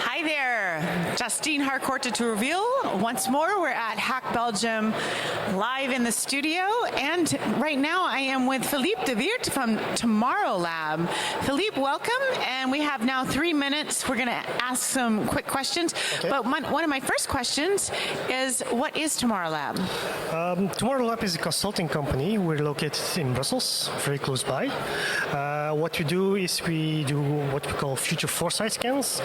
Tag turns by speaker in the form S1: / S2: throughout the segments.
S1: Hi there, Justine Harcourt to reveal. Once more, we're at Hack Belgium live in the studio, and right now I am with Filip de Weerdt from Tomorrow Lab. Filip, welcome, and we have now 3 minutes. We're going to ask some quick questions, okay. But one of my first questions is, what is Tomorrow Lab?
S2: Tomorrow Lab is a consulting company. We're located in Brussels, very close by. What we do is we do what we call future foresight scans.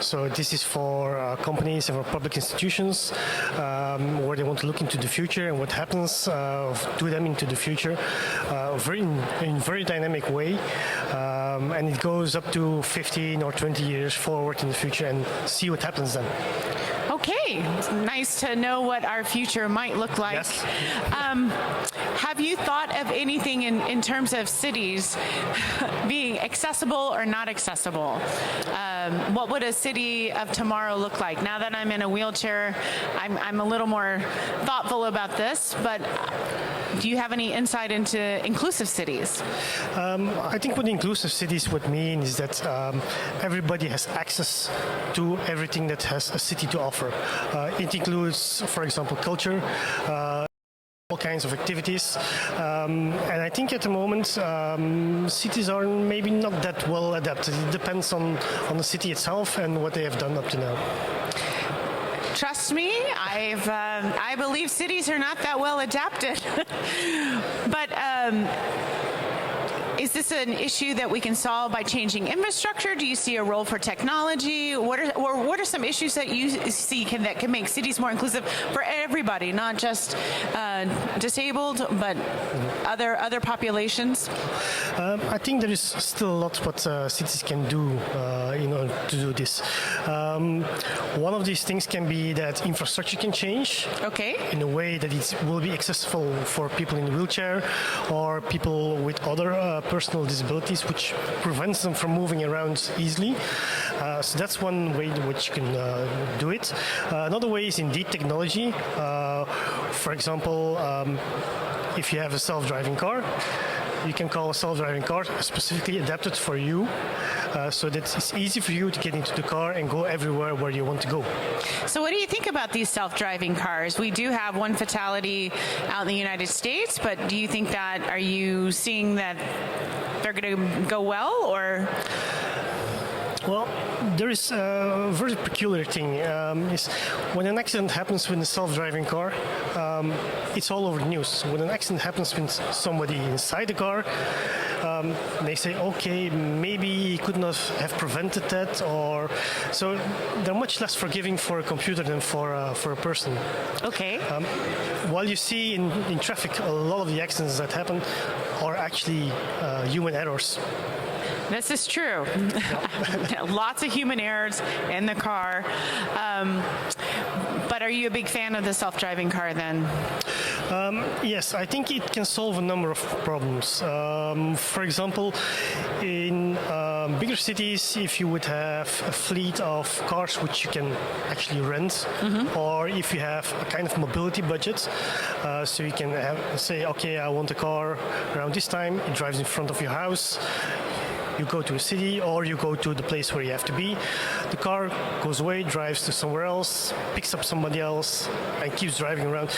S2: So this is for companies and for public institutions where they want to look into the future and what happens to them into the future in very dynamic way. And it goes up to 15 or 20 years forward in the future and see what happens then.
S1: Okay, it's nice to know what our future might look like.
S2: Yes.
S1: Have you thought of anything in terms of cities being accessible or not accessible? What would a city of tomorrow look like? Now that I'm in a wheelchair, I'm a little more thoughtful about this, but do you have any insight into inclusive cities?
S2: I think what inclusive cities would mean is that everybody has access to everything that has a city to offer. It includes, for example, culture, all kinds of activities, and I think at the moment cities are maybe not that well adapted. It depends on the city itself and what they have done up to now.
S1: Trust me, I believe cities are not that well adapted. But is this an issue that we can solve by changing infrastructure? Do you see a role for technology? What are some issues that you see that can make cities more inclusive for everybody, not just disabled, but other populations?
S2: I think there is still a lot what cities can do in order to do this. One of these things can be that infrastructure can change.
S1: Okay.
S2: In a way that it will be accessible for people in a wheelchair or people with other personal disabilities, which prevents them from moving around easily. So that's one way in which you can do it. Another way is indeed technology. For example, if you have a self-driving car, you can call a self-driving car specifically adapted for you, so that it's easy for you to get into the car and go everywhere where you want to go.
S1: So what do you think about these self-driving cars? We do have one fatality out in the United States, but do you think that, are you seeing that they're going to go well, or?
S2: Well, there is a very peculiar thing. Is when an accident happens with a self-driving car, it's all over the news. When an accident happens with somebody inside the car, they say, okay, maybe he could not have prevented that, or so they're much less forgiving for a computer than for a person.
S1: Okay.
S2: While you see in traffic, a lot of the accidents that happen are actually human errors.
S1: This is true. Lots of human errors in the car. But are you a big fan of the self-driving car then?
S2: Yes, I think it can solve a number of problems. For example, in bigger cities, if you would have a fleet of cars which you can actually rent, or if you have a kind of mobility budget, so you can say, okay, I want a car around this time, it drives in front of your house. You go to a city or you go to the place where you have to be. The car goes away, drives to somewhere else, picks up somebody else, and keeps driving around.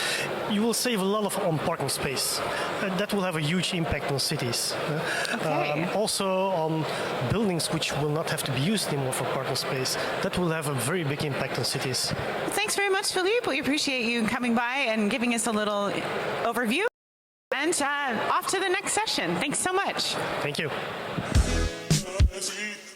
S2: You will save a lot on parking space. That will have a huge impact on cities.
S1: Okay.
S2: Also on buildings which will not have to be used anymore for parking space. That will have a very big impact on cities.
S1: Thanks very much, Filip. We appreciate you coming by and giving us a little overview. And off to the next session. Thanks so much.
S2: Thank you.
S3: See